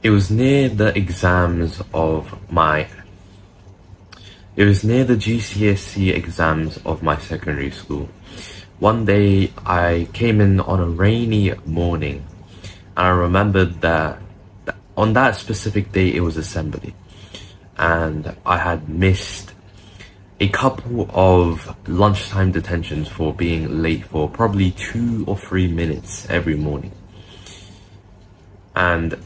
It was near the exams of my... It was near the GCSE exams of my secondary school. One day I came in on a rainy morning, and I remembered that on that specific day it was assembly, and I had missed a couple of lunchtime detentions for being late for probably 2 or 3 minutes every morning. And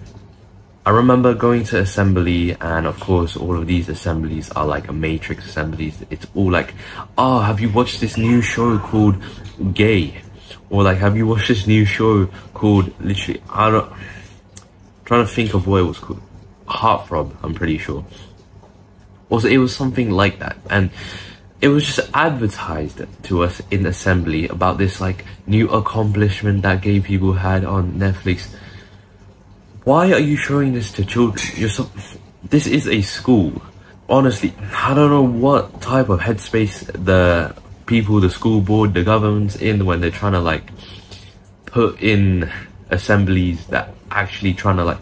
I remember going to assembly, and of course all of these assemblies are like a matrix assemblies. It's all like, oh, have you watched this new show called Gay? Or like, have you watched this new show called, literally, trying to think of what it was called, Heartthrob, I'm pretty sure. Also, it was something like that, and it was just advertised to us in assembly about this like new accomplishment that gay people had on Netflix. Why are you showing this to children? This is a school. Honestly, I don't know what type of headspace the people, the school board, the government's in when they're trying to like put in assemblies that actually trying to like...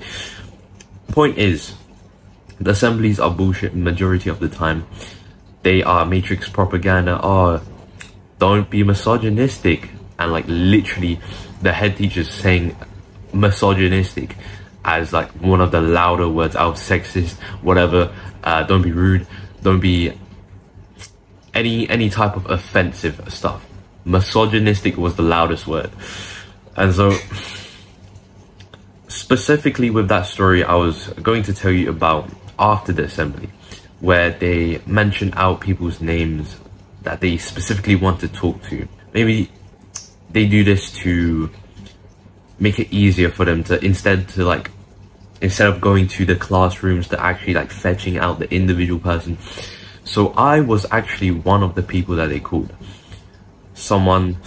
Point is, the assemblies are bullshit majority of the time. They are matrix propaganda. Oh, don't be misogynistic, and like literally the head teacher's saying misogynistic as like one of the louder words out of sexist, whatever. Don't be rude, don't be any type of offensive stuff. Misogynistic was the loudest word. And so specifically with that story I was going to tell you about after the assembly, where they mention out people's names that they specifically want to talk to. Maybe they do this to make it easier for them to, instead of going to the classrooms, to actually like fetching out the individual person. So I was actually one of the people that they called. Someone,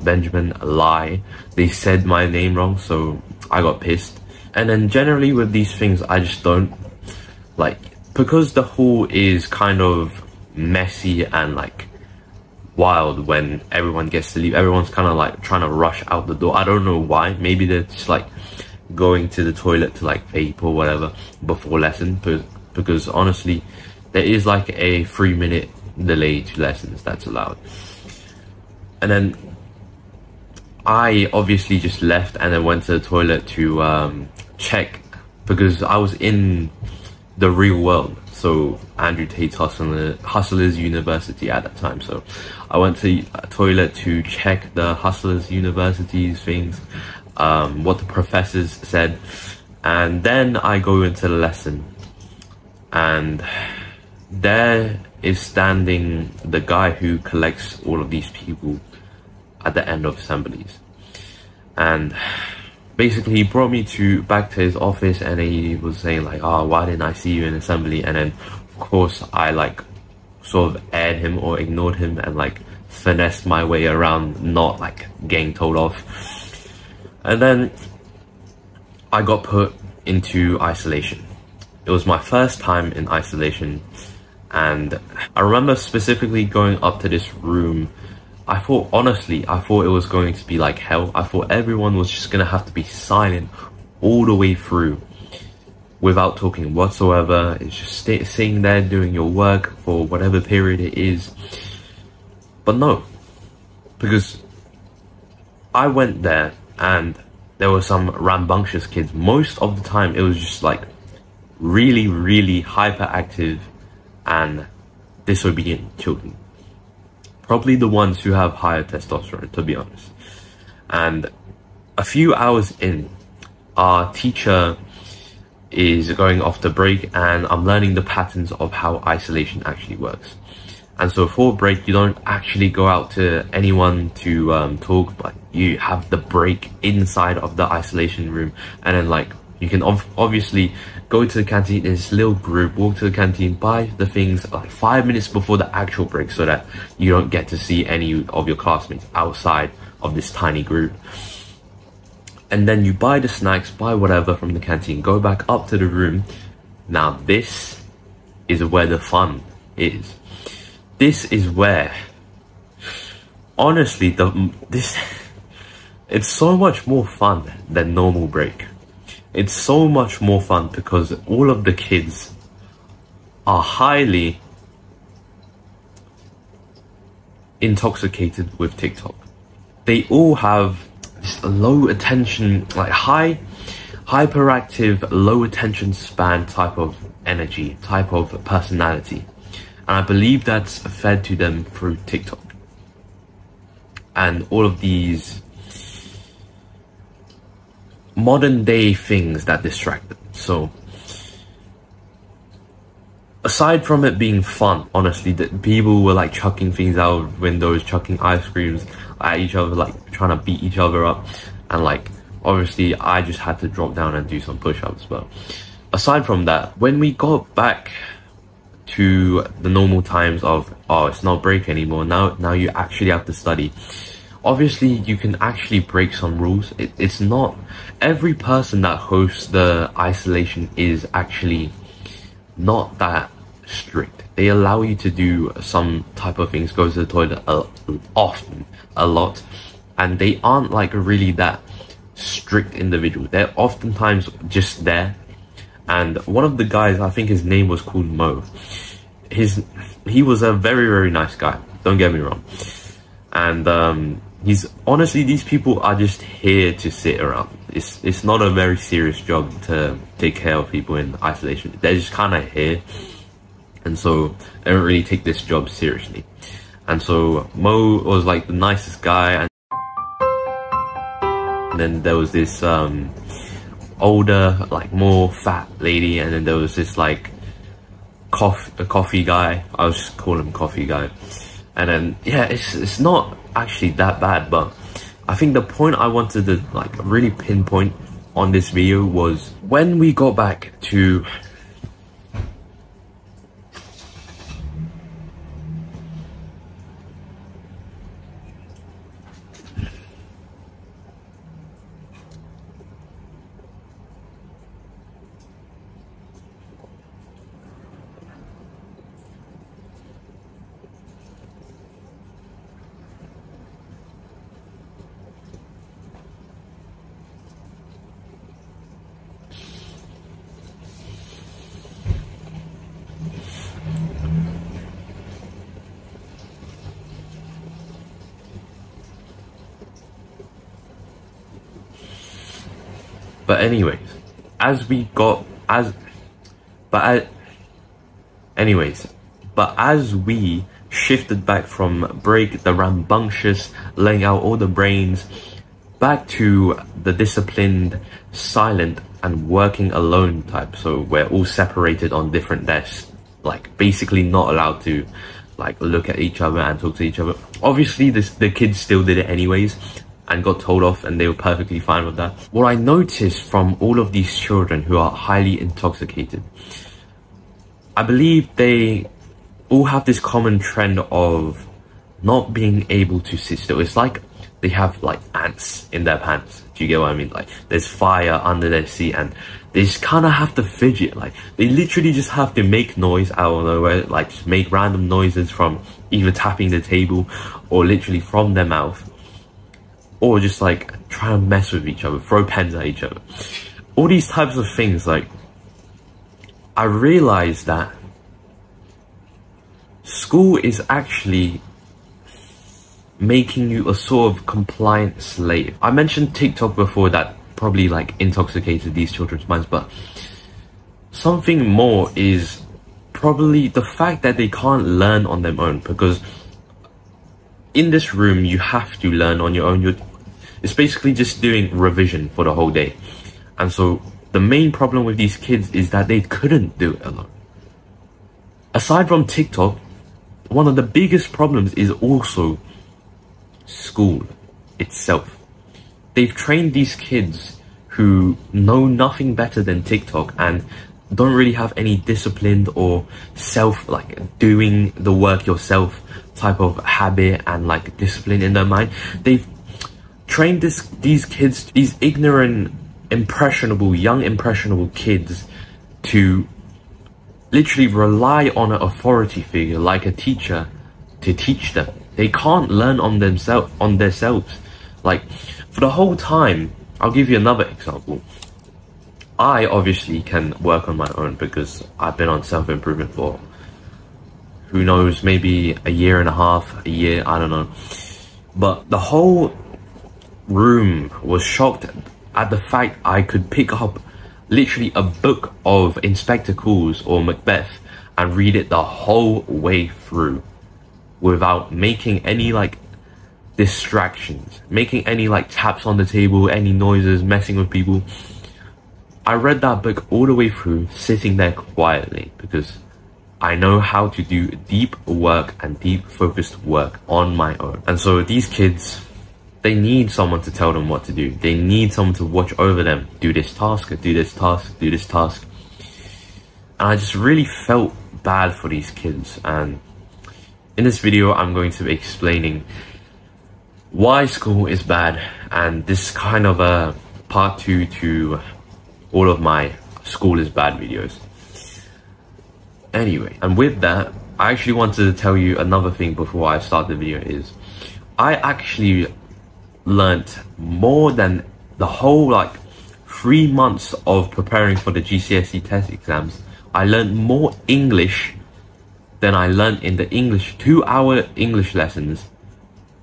Benjamin, lie. They said my name wrong, so I got pissed. And then generally with these things, I just don't like, because the hall is kind of messy and like wild when everyone gets to leave. Everyone's kind of like trying to rush out the door. I don't know why. Maybe they're just like going to the toilet to like vape or whatever before lesson, because honestly there is like a 3-minute delay to lessons that's allowed. And then I obviously just left and then went to the toilet to check, because I was in the real world. So Andrew Tate's Hustlers University at that time. So I went to a toilet to check the Hustlers University's things, what the professors said, and then I go into the lesson, and there is standing the guy who collects all of these people at the end of assemblies. And basically he brought me back to his office, and he was saying like, oh, why didn't I see you in assembly? And then of course I like sort of aired him or ignored him and like finessed my way around not like getting told off. And then I got put into isolation. It was my first time in isolation, and I remember specifically going up to this room. I thought it was going to be like hell. I thought everyone was just gonna have to be silent all the way through without talking whatsoever. It's just sitting there doing your work for whatever period it is. But no, because I went there and there were some rambunctious kids. Most of the time it was just like really hyperactive and disobedient children. Probably the ones who have higher testosterone, to be honest. And a few hours in, our teacher is going off to break, and I'm learning the patterns of how isolation actually works. And so for break, you don't actually go out to anyone to talk, but you have the break inside of the isolation room. And then like, you can obviously go to the canteen in this little group, walk to the canteen, buy the things like 5 minutes before the actual break, so that you don't get to see any of your classmates outside of this tiny group. And then you buy the snacks, buy whatever from the canteen, go back up to the room. Now this is where the fun is. This is where, honestly, it's so much more fun than normal break. It's so much more fun because all of the kids are highly intoxicated with TikTok. They all have this low attention, like hyperactive, low attention span type of energy, type of personality. And I believe that's fed to them through TikTok. And all of these modern day things that distract them. So aside from it being fun, honestly, that people were like chucking things out of windows, chucking ice creams at each other, like trying to beat each other up. And like, obviously I just had to drop down and do some push-ups. But aside from that, when we got back to the normal times of, oh, it's not break anymore, now you actually have to study. Obviously, you can actually break some rules. It's not every person that hosts the isolation is actually not that strict. They allow you to do some type of things, go to the toilet often, a lot, and they aren't like really that strict individual. They're oftentimes just there. And one of the guys, I think his name was called Mo. He was a very, very nice guy. Don't get me wrong. And he's honestly, these people are just here to sit around. It's not a very serious job to take care of people in isolation. They're just kind of here, and so they don't really take this job seriously. And so Mo was like the nicest guy, and then there was this older, like more fat lady, and then there was this like coffee guy. I was just calling him coffee guy. And then yeah, it's not actually that bad, but I think the point I wanted to like really pinpoint on this video was when we got back to But anyways, as we shifted back from break, the rambunctious, laying out all the brains, back to the disciplined, silent, and working alone type. So we're all separated on different desks, like basically not allowed to like look at each other and talk to each other. Obviously the kids still did it anyways and got told off, and they were perfectly fine with that. What I noticed from all of these children who are highly intoxicated, I believe they all have this common trend of not being able to sit still. It's like they have like ants in their pants. Do you get what I mean? Like there's fire under their seat and they just kind of have to fidget. Like they literally just have to make noise out of nowhere, like just make random noises from either tapping the table or literally from their mouth, or just like try to mess with each other, throw pens at each other. All these types of things, like I realized that school is actually making you a sort of compliant slave. I mentioned TikTok before that probably like intoxicated these children's minds, but something more is probably the fact that they can't learn on their own, because in this room you have to learn on your own. It's basically just doing revision for the whole day. And so the main problem with these kids is that they couldn't do it alone. Aside from TikTok, one of the biggest problems is also school itself. They've trained these kids who know nothing better than TikTok and don't really have any disciplined or like doing the work yourself type of habit and like discipline in their mind. They've trained these kids, these ignorant, young impressionable kids, to literally rely on an authority figure like a teacher to teach them. They can't learn on themselves. Like for the whole time, I'll give you another example. I obviously can work on my own because I've been on self-improvement for, who knows, maybe a year and a half, a year, I don't know. But the whole room was shocked at the fact I could pick up literally a book of Inspector Calls or Macbeth and read it the whole way through without making any like distractions, making any like taps on the table, any noises, messing with people. I read that book all the way through, sitting there quietly, because I know how to do deep work and deep focused work on my own. And so these kids, they need someone to tell them what to do. They need someone to watch over them. Do this task, do this task, do this task. And I just really felt bad for these kids. And in this video, I'm going to be explaining why school is bad. And this is kind of a part 2 to all of my school is bad videos. Anyway, and with that, I actually wanted to tell you another thing before I start the video is, I actually learnt more than the whole like 3 months of preparing for the GCSE test exams. I learned more English than I learned in the English 2-hour English lessons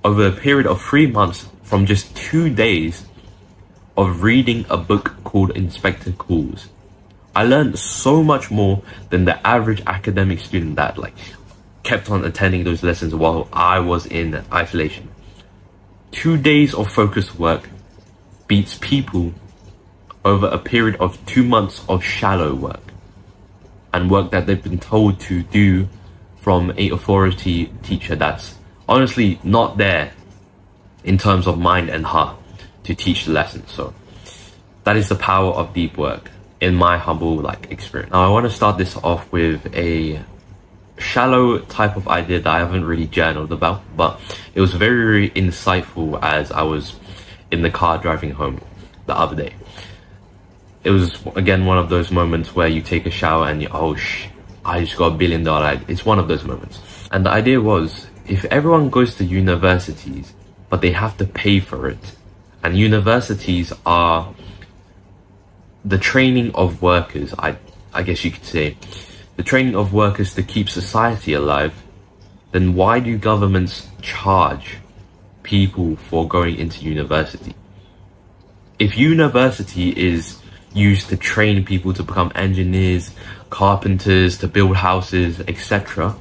over a period of 3 months from just 2 days of reading a book called Inspector Calls. I learned so much more than the average academic student that like kept on attending those lessons while I was in isolation. 2 days of focused work beats people over a period of 2 months of shallow work and work that they've been told to do from a authority teacher that's honestly not there in terms of mind and heart to teach the lesson. So that is the power of deep work in my humble like experience. Now I want to start this off with a shallow type of idea that I haven't really journaled about, but it was very, very insightful as I was in the car driving home the other day. It was again one of those moments where you take a shower and you, oh I just got $1 billion idea. It's one of those moments. And the idea was, if everyone goes to universities but they have to pay for it, and universities are the training of workers, I guess you could say, the training of workers to keep society alive, then why do governments charge people for going into university? If university is used to train people to become engineers, carpenters, to build houses, etc.,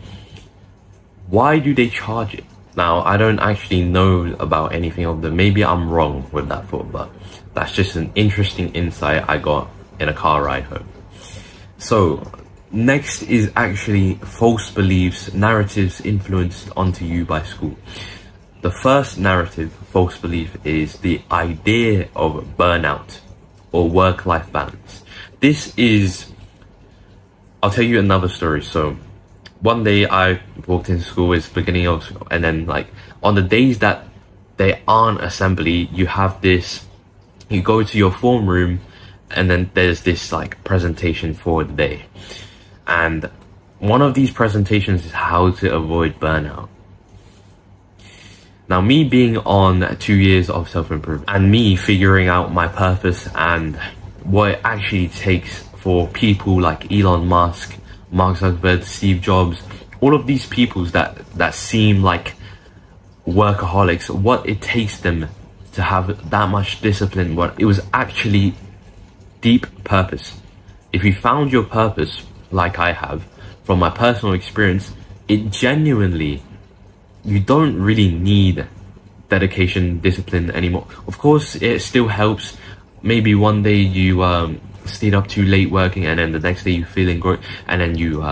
why do they charge it? Now, I don't actually know about anything of them. Maybe I'm wrong with that thought, but that's just an interesting insight I got in a car ride home. So, next is actually false beliefs, narratives influenced onto you by school. The first narrative, false belief, is the idea of burnout or work-life balance. This is, I'll tell you another story. So, one day I walked into school, it's beginning of school, and then like on the days that there aren't assembly, you have this, you go to your form room and then there's this like presentation for the day. And one of these presentations is how to avoid burnout. Now, me being on 2 years of self-improvement and me figuring out my purpose and what it actually takes for people like Elon Musk, Mark Zuckerberg, Steve Jobs, all of these people that seem like workaholics, what it takes them to have that much discipline, what it was actually deep purpose. If you found your purpose, like I have, from my personal experience, it genuinely, you don't really need dedication, discipline anymore. Of course, it still helps. Maybe one day you stayed up too late working and then the next day you're feeling great and then you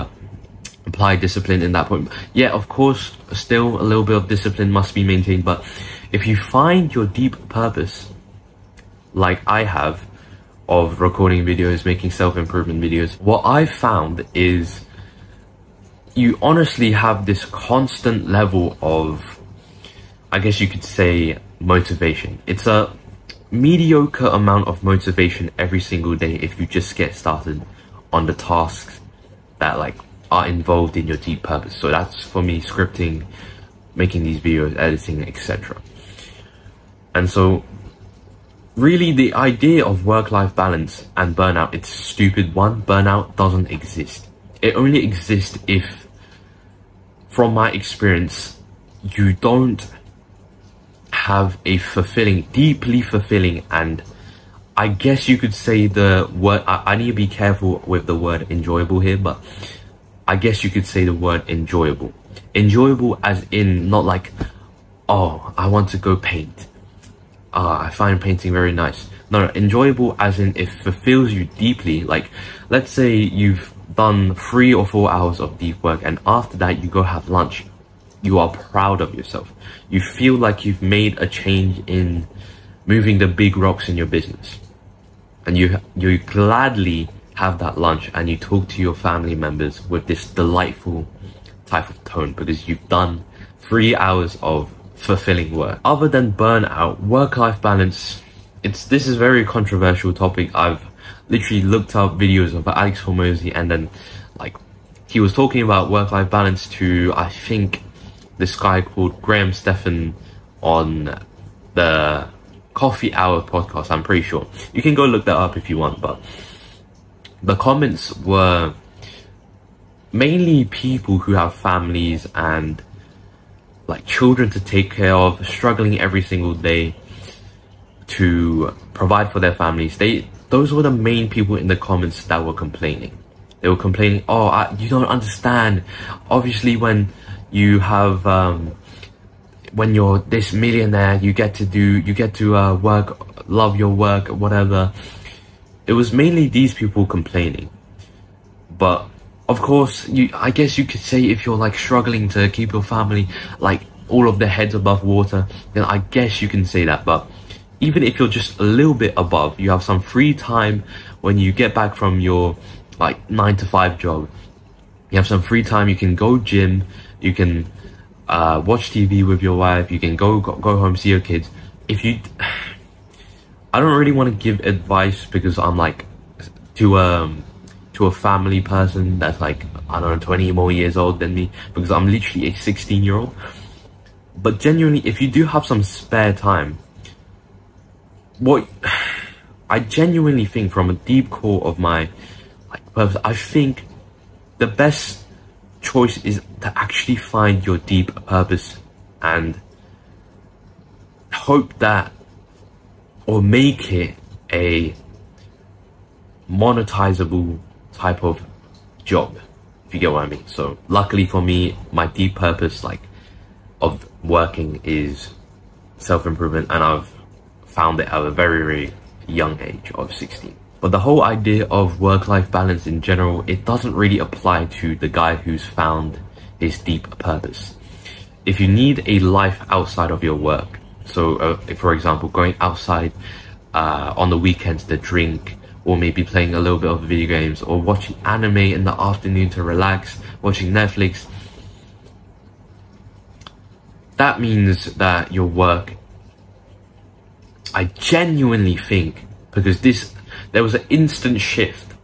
apply discipline in that point. Yeah, of course, still a little bit of discipline must be maintained, but if you find your deep purpose, like I have, of recording videos, making self-improvement videos, what I found is you honestly have this constant level of, I guess you could say, motivation. It's a mediocre amount of motivation every single day if you just get started on the tasks that like are involved in your deep purpose. So that's for me, scripting, making these videos, editing, etc. And so really, the idea of work-life balance and burnout, it's a stupid one. Burnout doesn't exist. It only exists if, from my experience, you don't have a fulfilling, deeply fulfilling, and I guess you could say the word, I need to be careful with the word enjoyable here, but I guess you could say the word enjoyable. Enjoyable as in not like, oh, I want to go paint. I find painting very nice. No, enjoyable as in it fulfills you deeply. Like, let's say you've done 3 or 4 hours of deep work and after that you go have lunch. You are proud of yourself. You feel like you've made a change in moving the big rocks in your business. And you gladly have that lunch and you talk to your family members with this delightful type of tone because you've done 3 hours of fulfilling work. Other than burnout, work-life balance, this is a very controversial topic. I've literally looked up videos of Alex Hormozy and then like he was talking about work-life balance to, I think, this guy called Graham Stephan on the Coffee Hour podcast. I'm pretty sure you can go look that up if you want, but the comments were mainly people who have families and like children to take care of, struggling every single day to provide for their families. Those were the main people in the comments that were complaining. They were complaining, oh, you don't understand. Obviously, when you have, when you're this millionaire, you get to work, love your work, whatever. It was mainly these people complaining. But of course, I guess you could say if you're like struggling to keep your family, like all of their heads above water, then I guess you can say that. But even if you're just a little bit above, you have some free time when you get back from your like 9 to 5 job. You have some free time, you can go gym, you can watch TV with your wife, you can go home, see your kids. If you, I don't really want to give advice because I'm like to a family person that's like, I don't know, 20 more years old than me, because I'm literally a 16-year-old. But genuinely, if you do have some spare time, what I genuinely think from a deep core of my like purpose, I think the best choice is to actually find your deep purpose and hope that, or make it a monetizable type of job, if you get what I mean. So luckily for me, my deep purpose like of working is self-improvement, and I've found it at a very, very young age of 16. But the whole idea of work-life balance in general, it doesn't really apply to the guy who's found his deep purpose. If you need a life outside of your work, so if, for example, going outside on the weekends to drink, or maybe playing a little bit of video games, or watching anime in the afternoon to relax, watching Netflix, that means that your work, I genuinely think, because there was an instant shift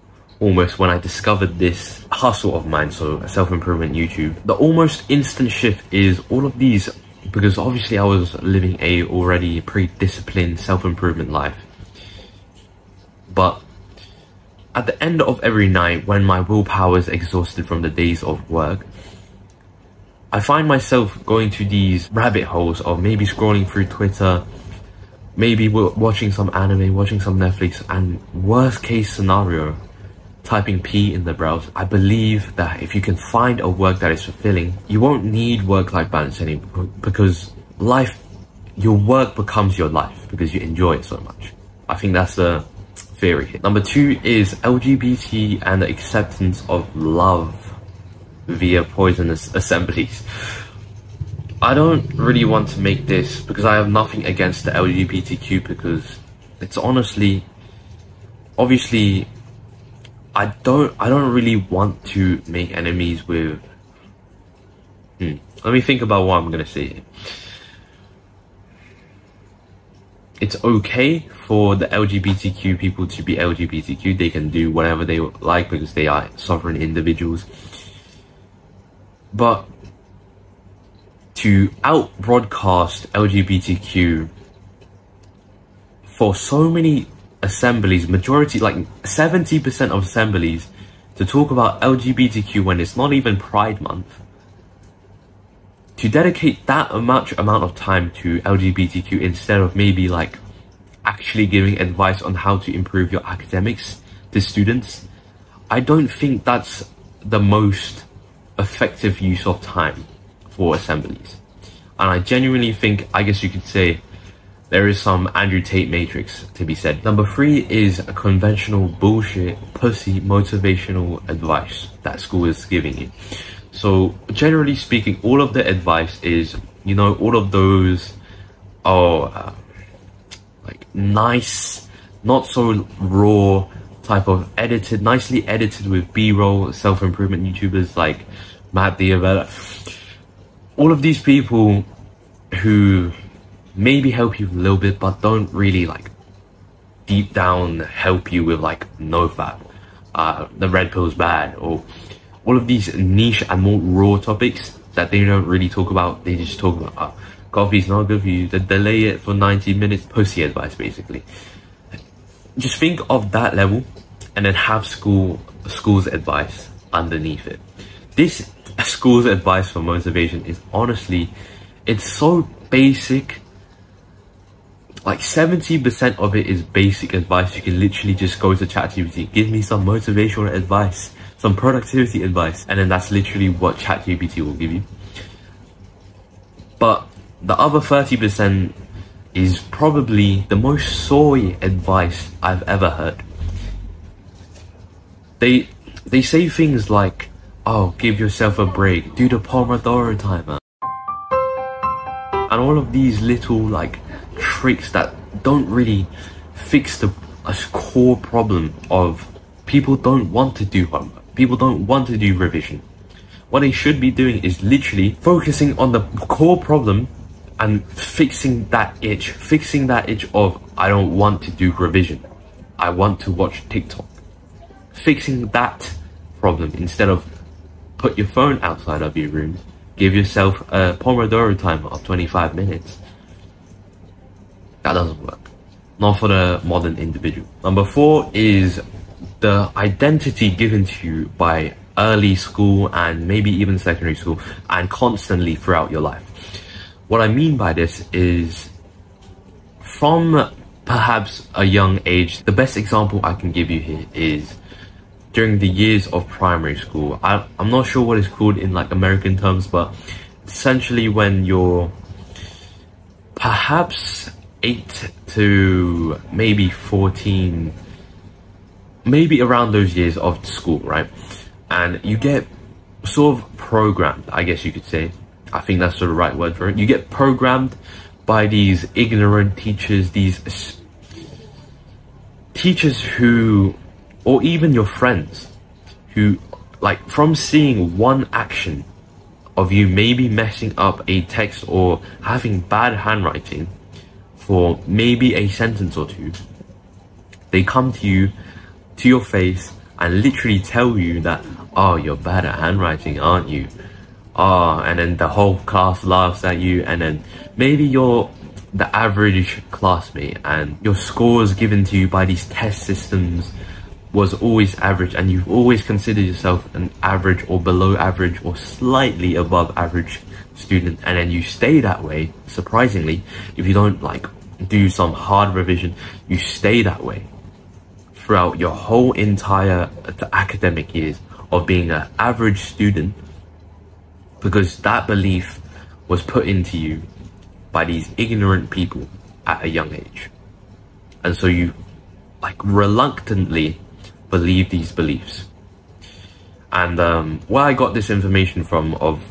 almost when I discovered this hustle of mine, so self-improvement YouTube. The almost instant shift is all of these, because obviously I was living a already pretty disciplined self-improvement life. But at the end of every night, when my willpower is exhausted from the days of work, I find myself going to these rabbit holes of maybe scrolling through Twitter, maybe watching some anime, watching some Netflix, and worst case scenario, typing P in the browser. I believe that if you can find a work that is fulfilling, you won't need work-life balance anymore, because your work becomes your life because you enjoy it so much. I think that's the theory here. Number 2 is LGBT and the acceptance of love via poisonous assemblies. I don't really want to make this, because I have nothing against the LGBTQ, because it's honestly, obviously, I don't really want to make enemies with, let me think about what I'm gonna say. It's okay for the LGBTQ people to be LGBTQ. They can do whatever they like because they are sovereign individuals. But to out-broadcast LGBTQ for so many assemblies, majority, like 70% of assemblies, to talk about LGBTQ when it's not even Pride Month, to dedicate that much amount of time to LGBTQ instead of maybe like actually giving advice on how to improve your academics to students, I don't think that's the most effective use of time for assemblies. And I genuinely think, I guess you could say, there is some Andrew Tate matrix to be said. Number 3 is a conventional bullshit, pussy, motivational advice that school is giving you. So generally speaking, all of the advice is, you know, all of those like nice, not so raw type of edited, nicely edited with B-roll self-improvement YouTubers like Matt Diavella. All of these people who maybe help you a little bit, but don't really like deep down help you with like NoFap, the red pill's bad, or all of these niche and more raw topics that they don't really talk about. They just talk about coffee's not good for you, they delay it for 90 minutes, pussy advice basically. Just think of that level and then have school's advice underneath it. This school's advice for motivation is honestly, it's so basic. Like 70% of it is basic advice. You can literally just go to ChatGPT, give me some motivational advice, some productivity advice, and then that's literally what ChatGPT will give you. But the other 30% is probably the most soy advice I've ever heard. They say things like, oh, give yourself a break, do the Pomodoro timer, and all of these little like tricks that don't really fix a core problem of people don't want to do homework, people don't want to do revision. What they should be doing is literally focusing on the core problem and fixing that itch of, I don't want to do revision, I want to watch TikTok. Fixing that problem instead of put your phone outside of your room, give yourself a Pomodoro timer of 25 minutes. That doesn't work. Not for the modern individual. Number 4 is the identity given to you by early school and maybe even secondary school and constantly throughout your life. What I mean by this is, from perhaps a young age, the best example I can give you here is during the years of primary school. I'm not sure what it's called in like American terms, but essentially when you're perhaps 8 to maybe 14, maybe around those years of school, right? And you get sort of programmed, I guess you could say. I think that's the right word for it. You get programmed by these ignorant teachers, these teachers who, or even your friends, who, like, from seeing one action of you maybe messing up a text or having bad handwriting for maybe a sentence or two, they come to you, to your face, and literally tell you that, oh, you're bad at handwriting, aren't you? Oh, and then the whole class laughs at you, and then maybe you're the average classmate and your scores given to you by these test systems was always average, and you've always considered yourself an average or below average or slightly above average student, and then you stay that way. Surprisingly, if you don't like do some hard revision, you stay that way throughout your whole entire academic years of being an average student, because that belief was put into you by these ignorant people at a young age. And so you like reluctantly believe these beliefs. And where I got this information from of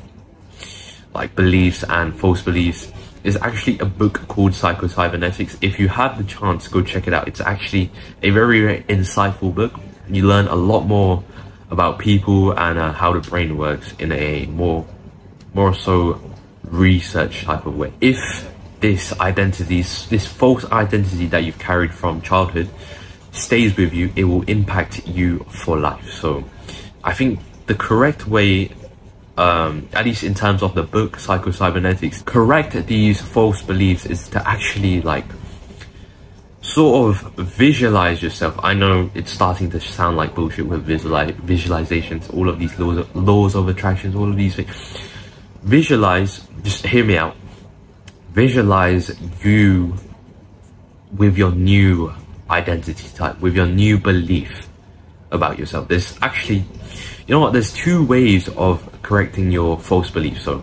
like beliefs and false beliefs is actually a book called Psycho-Cybernetics. If you have the chance, go check it out. It's actually a very, very insightful book. You learn a lot more about people and how the brain works in a more so research type of way. If this identity, this false identity that you've carried from childhood stays with you, it will impact you for life. So I think the correct way, at least in terms of the book Psycho-Cybernetics, correct these false beliefs is to actually like sort of visualize yourself. I know it's starting to sound like bullshit with visualizations, all of these laws of attractions, all of these things. Visualize, just hear me out. Visualize you with your new identity type, with your new belief about yourself. There's actually, you know what, there's two ways of correcting your false beliefs. So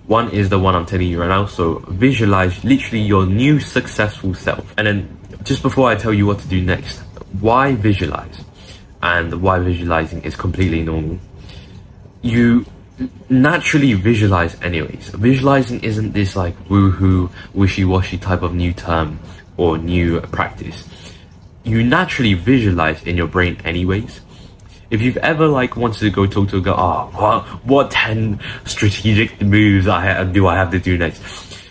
one is the one I'm telling you right now. So visualize literally your new successful self. And then just before I tell you what to do next, why visualize and why visualizing is completely normal. You naturally visualize anyways. Visualizing isn't this like woohoo, wishy-washy type of new term or new practice. You naturally visualize in your brain anyways. If you've ever like wanted to go talk to a girl, what 10 strategic moves do I have to do next?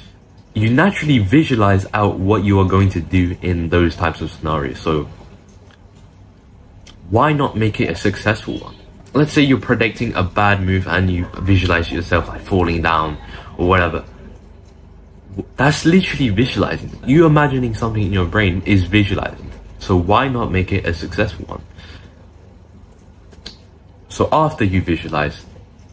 You naturally visualize out what you are going to do in those types of scenarios. So why not make it a successful one? Let's say you're predicting a bad move and you visualize yourself like falling down or whatever. That's literally visualizing. You imagining something in your brain is visualizing. So why not make it a successful one? So after you visualize,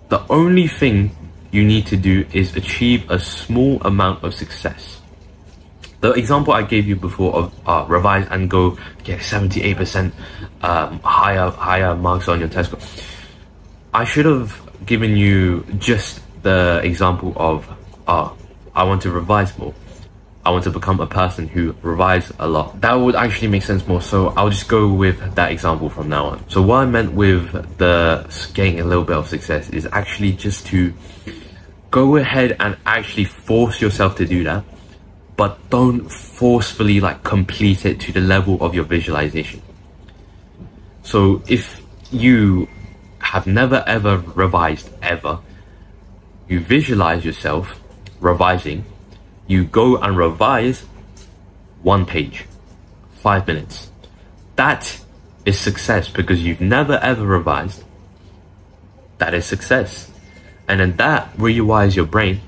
the only thing you need to do is achieve a small amount of success. The example I gave you before of revise and go get 78% higher marks on your test score. I should have given you just the example of I want to revise more. I want to become a person who revises a lot. That would actually make sense more, so I'll just go with that example from now on. So what I meant with the getting a little bit of success is actually just to go ahead and actually force yourself to do that, but don't forcefully like complete it to the level of your visualization. So if you have never ever revised ever, you visualize yourself revising, you go and revise 1 page, 5 minutes. That is success because you've never ever revised. That is success. And then that rewires your brain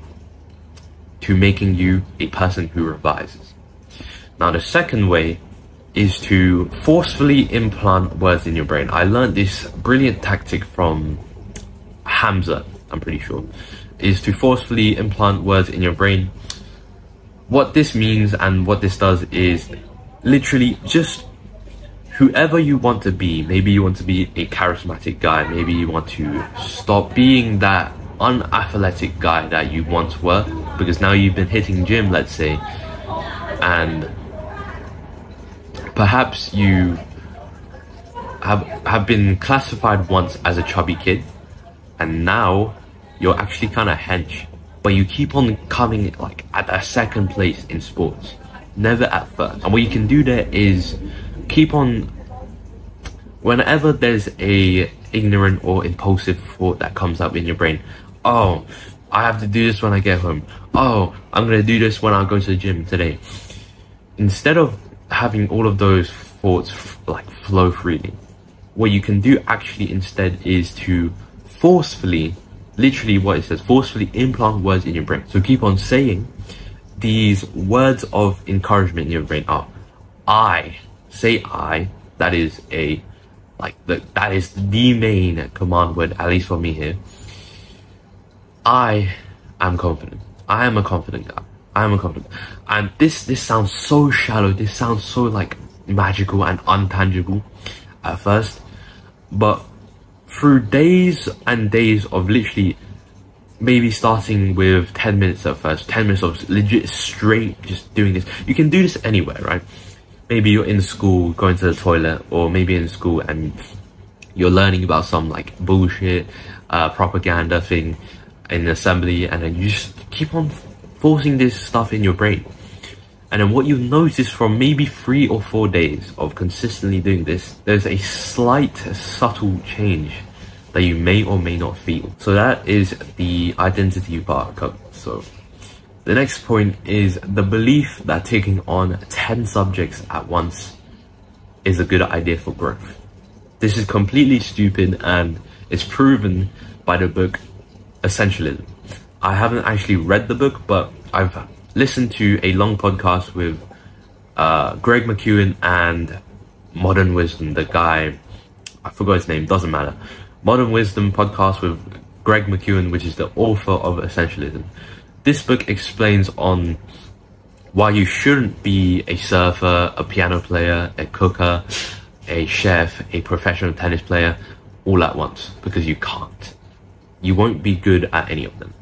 to making you a person who revises. Now the second way is to forcefully implant words in your brain. I learned this brilliant tactic from Hamza, I'm pretty sure, is to forcefully implant words in your brain. What this means and what this does is literally just whoever you want to be. Maybe you want to be a charismatic guy, maybe you want to stop being that unathletic guy that you once were, because now you've been hitting gym, let's say, and perhaps you have been classified once as a chubby kid and now you're actually kind of hench, but you keep on coming like at a second place in sports, never at first. And what you can do there is keep on, whenever there's a ignorant or impulsive thought that comes up in your brain, oh, I have to do this when I get home, oh, I'm gonna do this when I go to the gym today. Instead of having all of those thoughts like flow freely, what you can do actually instead is to forcefully, literally what it says, forcefully implant words in your brain. So keep on saying these words of encouragement in your brain. Say I, that is a, like that is the main command word, at least for me here. I am confident. I am a confident guy. I am a confident. And this sounds so shallow. This sounds so like magical and untangible at first, but through days and days of literally maybe starting with 10 minutes at first, 10 minutes of legit straight just doing this. You can do this anywhere, right? Maybe you're in school going to the toilet, or maybe in school and you're learning about some like bullshit propaganda thing in assembly, and then you just keep on forcing this stuff in your brain. And then what you notice from maybe 3 or 4 days of consistently doing this, there's a slight subtle change that you may or may not feel. So that is the identity part covered. So the next point is the belief that taking on 10 subjects at once is a good idea for growth. This is completely stupid and it's proven by the book Essentialism. I haven't actually read the book, but I've listened to a long podcast with Greg McKeown and Modern Wisdom, the guy, I forgot his name, doesn't matter. Modern Wisdom podcast with Greg McKeown, which is the author of Essentialism. This book explains on why you shouldn't be a surfer, a piano player, a cooker, a chef, a professional tennis player all at once, because you can't. You won't be good at any of them.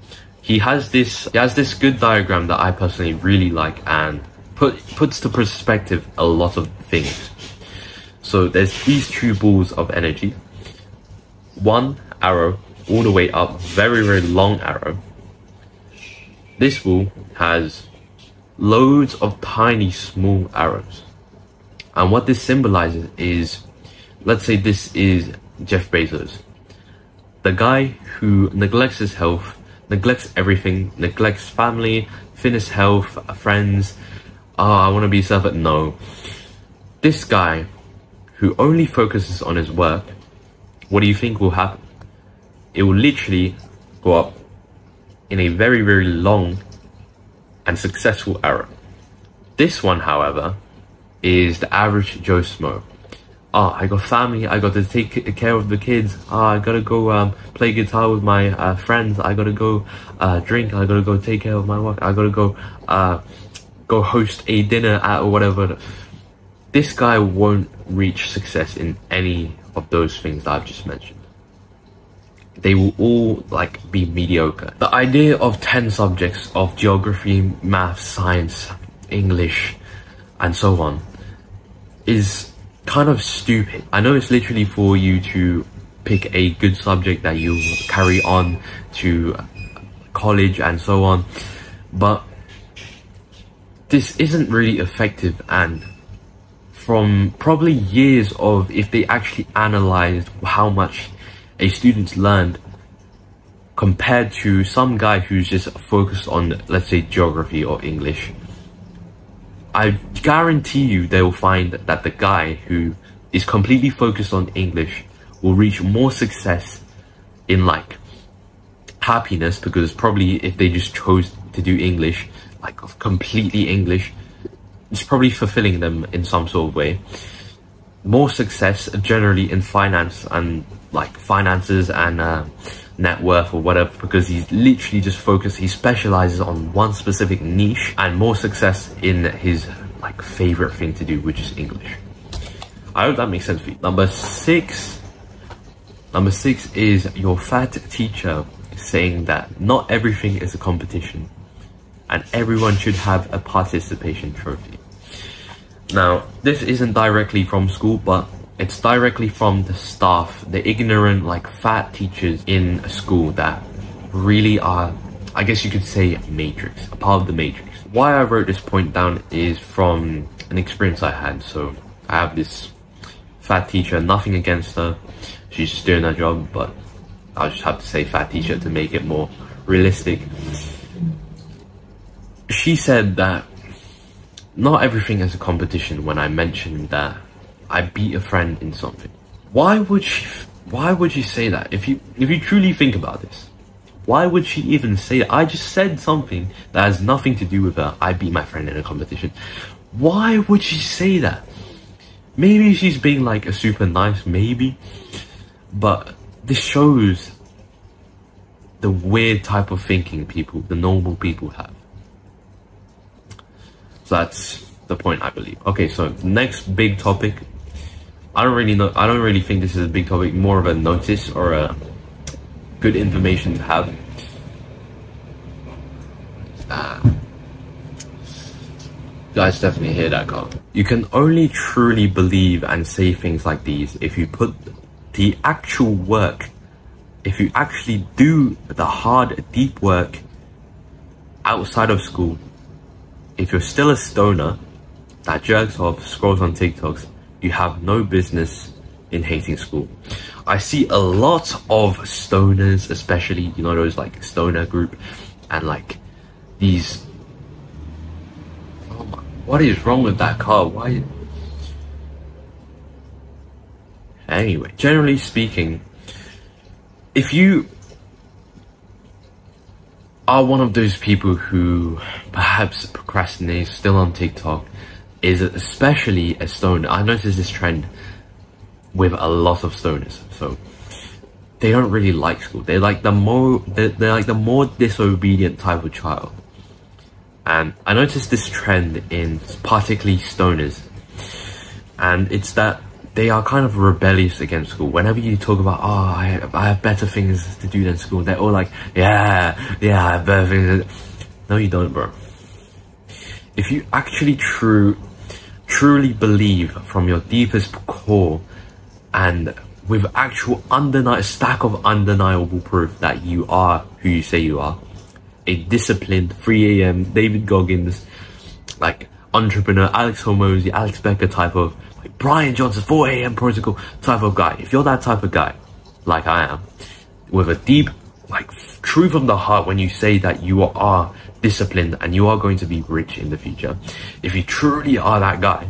He has this good diagram that I personally really like and puts to perspective a lot of things. So there's these two balls of energy. One arrow all the way up, very, very long arrow. This ball has loads of tiny, small arrows. And what this symbolizes is, let's say this is Jeff Bezos. The guy who neglects his health, neglects everything, neglects family, fitness, health, friends. I want to be surfer. No. This guy who only focuses on his work, what do you think will happen? It will literally go up in a very, very long and successful arrow. This one, however, is the average Joe Smo. I got family, I got to take care of the kids, I gotta go play guitar with my friends, I gotta go drink, I gotta go take care of my work, I gotta go host a dinner at or whatever. This guy won't reach success in any of those things that I've just mentioned. They will all like be mediocre. The idea of 10 subjects of geography, math, science, English, and so on is kind of stupid. I know it's literally for you to pick a good subject that you carry on to college and so on, but this isn't really effective. And from probably years of, if they actually analyzed how much a student's learned compared to some guy who's just focused on, let's say, geography or English, I guarantee you they will find that the guy who is completely focused on English will reach more success in like happiness, because probably if they just chose to do English, like completely English, it's probably fulfilling them in some sort of way. More success generally in finance and like finances and net worth or whatever, because he's literally just focused, he specializes on one specific niche, and more success in his like favorite thing to do, which is English. I hope that makes sense for you. Number six is your fat teacher saying that not everything is a competition and everyone should have a participation trophy. Now, this isn't directly from school, but it's directly from the staff, the ignorant, like fat teachers in a school that really are, I guess you could say, matrix, a part of the matrix. Why I wrote this point down is from an experience I had. So I have this fat teacher, nothing against her, she's just doing her job, but I'll just have to say fat teacher to make it more realistic. She said that not everything is a competition when I mentioned that I beat a friend in something. Why would she say that? If you truly think about this, why would she even say that? I just said something that has nothing to do with her. I beat my friend in a competition. Why would she say that? Maybe she's being like a super nice, maybe, but this shows the weird type of thinking the normal people have. So that's the point, I believe. Okay, so next big topic. I don't really think this is a big topic, more of a notice or a good information to have. Guys, definitely hear that car. You can only truly believe and say things like these if you put the actual work, if you actually do the hard, deep work outside of school. If you're still a stoner that jerks off, scrolls on TikToks, you have no business in hating school. I see a lot of stoners, especially, you know, those like stoner group, and like these, oh my, what is wrong with that car? Why? Anyway, generally speaking, if you are one of those people who perhaps procrastinate, still on TikTok, is especially a stoner. I noticed this trend with a lot of stoners. So they don't really like school. They're like the more disobedient type of child. And I noticed this trend in particularly stoners, and it's that they are kind of rebellious against school. Whenever you talk about, oh, I have better things to do than school, they're all like, yeah, I have better things. No, you don't, bro. If you actually truly believe from your deepest core, and with actual stack of undeniable proof that you are who you say you are, a disciplined 3 AM David Goggins, like entrepreneur, Alex Hormozy, Alex Becker type of, like Brian Johnson's 4 AM protocol type of guy. If you're that type of guy, like I am, with a deep, like, truth from the heart, when you say that you are disciplined and you are going to be rich in the future, if you truly are that guy,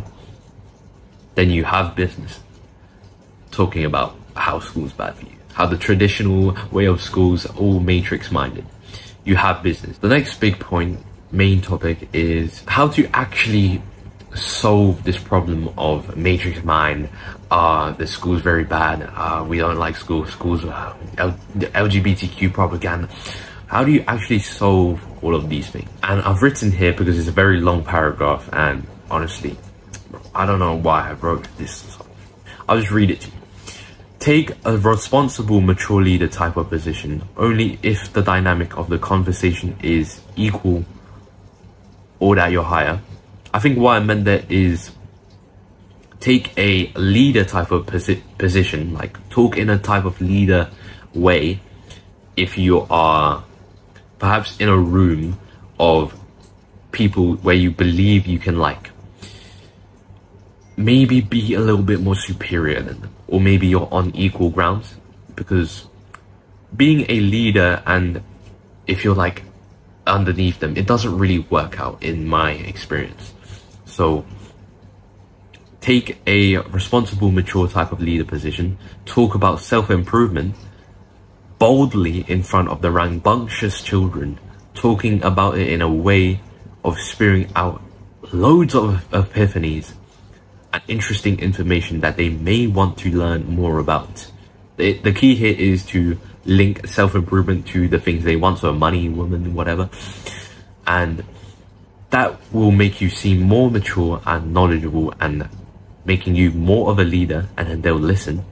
then you have business talking about how school's bad for you, how the traditional way of schools are all matrix minded. You have business. The next big point, main topic, is how to actually solve this problem of matrix mind. The school's very bad, we don't like school, schools LGBTQ propaganda. How do you actually solve all of these things? And I've written here because it's a very long paragraph, and honestly, I don't know why I wrote this. I'll just read it to you. Take a responsible, mature leader type of position only if the dynamic of the conversation is equal or that you're higher. I think what I meant there is take a leader type of position, like talk in a type of leader way if you are perhaps in a room of people where you believe you can, like, maybe be a little bit more superior than them, or maybe you're on equal grounds. Because being a leader, and if you're like underneath them, it doesn't really work out in my experience. So take a responsible, mature type of leader position, talk about self-improvement boldly in front of the rambunctious children, talking about it in a way of spewing out loads of epiphanies and interesting information that they may want to learn more about. The key here is to link self-improvement to the things they want, so money, women, whatever, and that will make you seem more mature and knowledgeable, and making you more of a leader, and then they'll listen.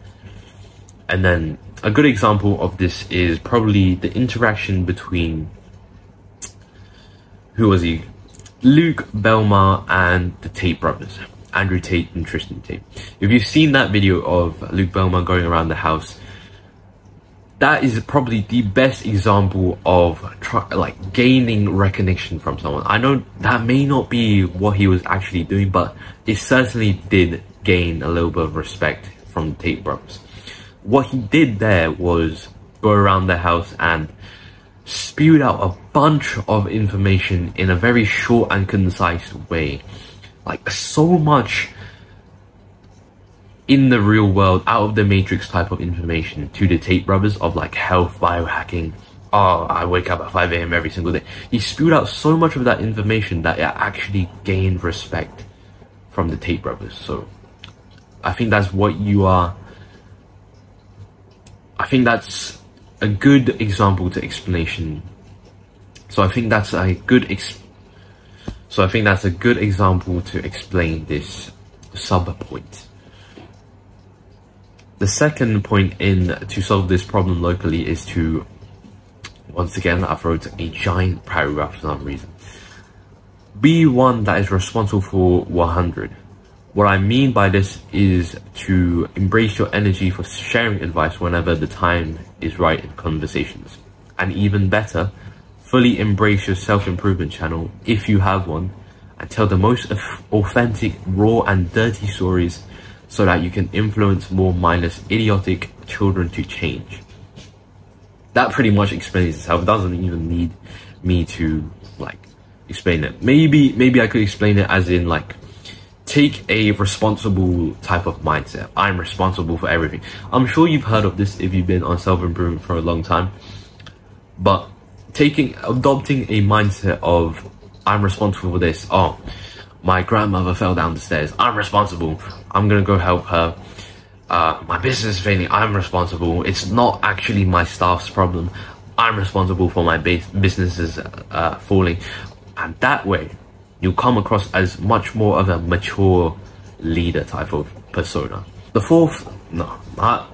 And then a good example of this is probably the interaction between, who was he? Luke Belmar and the Tate brothers, Andrew Tate and Tristan Tate. If you've seen that video of Luke Belmar going around the house, that is probably the best example of gaining recognition from someone. I know that may not be what he was actually doing, but it certainly did gain a little bit of respect from the Tate brothers. What he did there was go around the house and spewed out a bunch of information in a very short and concise way. Like, so much in the real world, out of the matrix type of information to the Tate brothers, of like health, biohacking. Oh, I wake up at 5 AM every single day. He spewed out so much of that information that it actually gained respect from the Tate brothers. So I think that's what you are. I think that's a good example to explanation. So I think that's a good example to explain this sub point. The second point to solve this problem locally is to, once again, I've wrote a giant paragraph for some reason. Be one that is responsible for 100. What I mean by this is to embrace your energy for sharing advice whenever the time is right in conversations. And even better, fully embrace your self-improvement channel if you have one, and tell the most authentic, raw and dirty stories so that you can influence more mindless, idiotic children to change. That pretty much explains itself. It doesn't even need me to explain it. Maybe I could explain it as in take a responsible type of mindset. I'm responsible for everything. I'm sure you've heard of this if you've been on self-improvement for a long time. But adopting a mindset of I'm responsible for this. Oh, My grandmother fell down the stairs. I'm responsible. I'm gonna go help her. My business is failing. I'm responsible. It's not actually my staff's problem. I'm responsible for my businesses falling. And that way, you'll come across as much more of a mature leader type of persona. The fourth, no,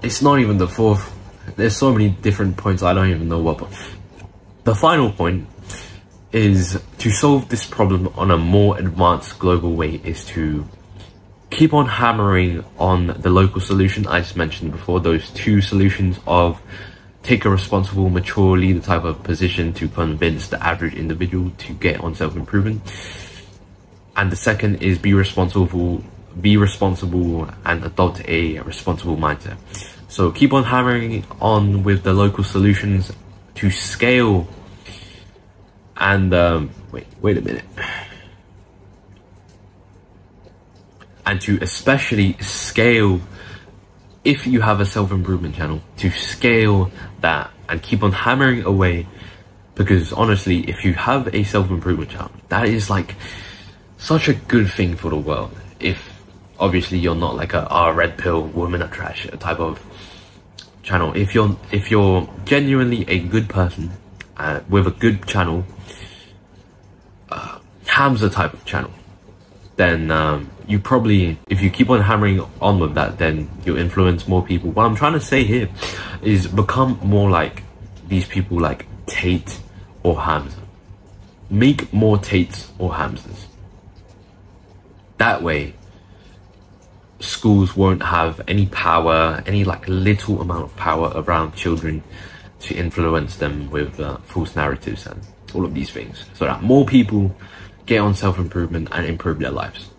it's not even the fourth. There's so many different points, I don't even know what point. The final point is to solve this problem on a more advanced global way is to keep on hammering on the local solution I just mentioned before, those two solutions of take a responsible, mature leader type of position to convince the average individual to get on self-improvement. And the second is be responsible and adopt a responsible mindset. So keep on hammering on with the local solutions to scale and wait a minute. And to especially scale, if you have a self-improvement channel, to scale that and keep on hammering away. Because honestly, if you have a self-improvement channel, that is like such a good thing for the world. If obviously you're not like a red pill, women are trash type of channel. If you're genuinely a good person with a good channel, hamza type of channel, then you probably, if you keep on hammering on with that, then you'll influence more people. What I'm trying to say here is become more like these people, like Tate or Hamza. Make more Tates or Hamzas. That way, schools won't have any power, any like little amount of power around children to influence them with false narratives and all of these things, so that more people get on self-improvement and improve their lives.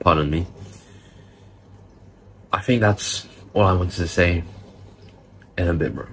Pardon me. I think that's all I wanted to say in a bit, bro.